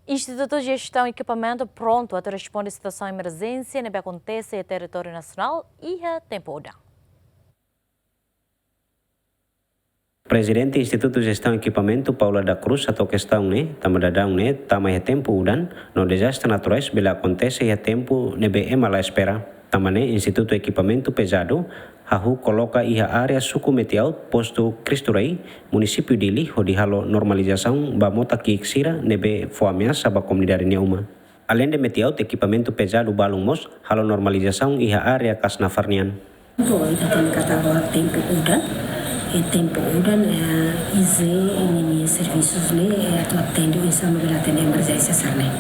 Instituto de Gestão e Equipamento pronto a responder à situação de emergência que acontece no território nacional e a temporada. Presidente do Instituto de Gestão e Equipamento, Paula da Cruz, atau questão tamadadão tama tempo udan no desastre naturais bila acontece a tempo nebe emala espera. Tamane Instituto de Equipamento pesado hahu coloca ia área suku meteor posto Cristurai, município dili ho halo normalização bamota kiksira nebe foameasa ba comunidade neuma. Além de meteor equipamento pesado balung mos halo normalização ia área kasnafarnian. Kita tem kata tempo udan. E tempo udan ini serviços tu atende isso bila atende emergência sarne.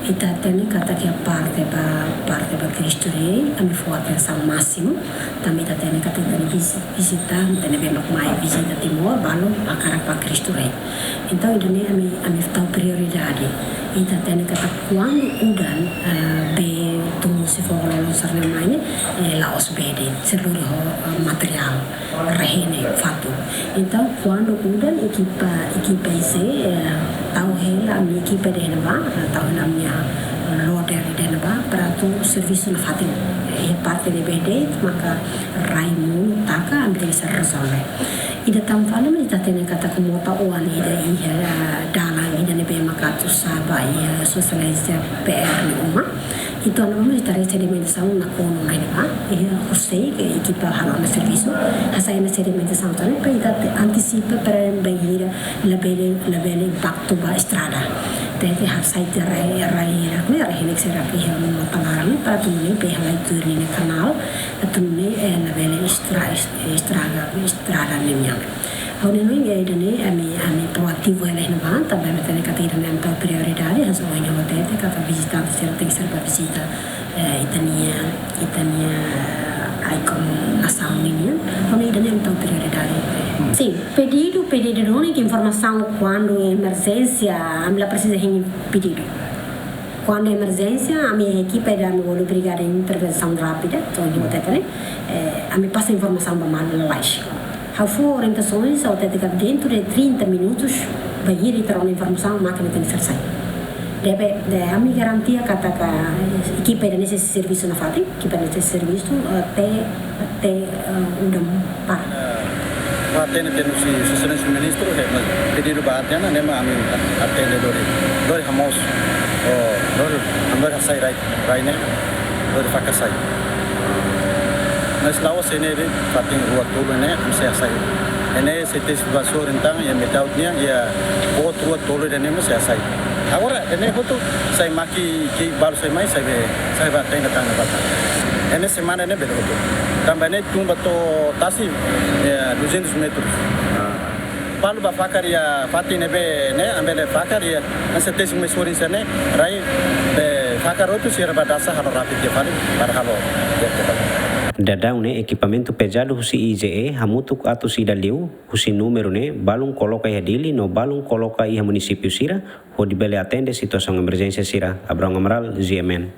Ita atende kata que parte ba Cristo rei kami atenção máximo também atende kata visitar tene bem mais visita timor balu akara pa Cristo rei. Então ini ami tahu prioridade. Ita atende kata quando udan be tu se for longsar namanya laos bede seluruh material rehine fatu. Então quando udan equipa ise tahu hela mi equipa denaba tahu namanya loader denaba para tu serviço na fatin parte de bede maka raimu taka ambil bisa resolve. Ida tamfala mas ida tene kata kumota oan ida dalang ida nebe makatu saba ia socialize PR ni uma. Itu anu ita recebimentação na kono na ina ia hosei que equipa halo na serviço asa ina recebimentação também para ida antecipa para banheira labele impacto ba estrada. Tete har site rai hinek serap ia motalarang para tumne pe halai turni ne kanal tumne labele estrada nemnya. Hone no ia idane ami proativo ele na ban também metene katira nem tau prioridade as oinha tete kata visitante tem que ser para visita itania icon nação minha hone idane nem tau prioridade. Sim, pedido única informação quando emergência amla precisa de pedido. Quando é emergência, a minha equipe da minha brigada de intervenção rápida, então a me passa informação para mal lá. Há orientações ao técnica dentro de 30 minutos, vai ir e terá uma informação, a máquina tem que ser sair. A minha garantia que a equipe nesse serviço na FATI, equipe nesse serviço até o par. Atende temos sucessões ministro, pedido para atender, né, mas atende dori hamos, dori ambar sai rai né, dori faca sai. Mas lá o CNR pating ruat tolo né, saya sai. Ini setes vasor tentang yang metodenya ya outro ruat tolo dan ini saya sai. Agora ini foto saya maki ki baru saya mai saya batai datang datang. Ini semana ini betul. Tambahnya tumba to tasi 200 metros. Palu ba fakar ya fati nebe ne ambele fakar ya setes mesorin sene rai be fakar itu sira badasa halo rapid ya para halo. Dadang equipamento pesado husi IGE hamutuk atu sida liu husi número balung coloca ia dili no balung coloca ia município sira ho dibele atende situação emergência sira Abraham Amaral GMN.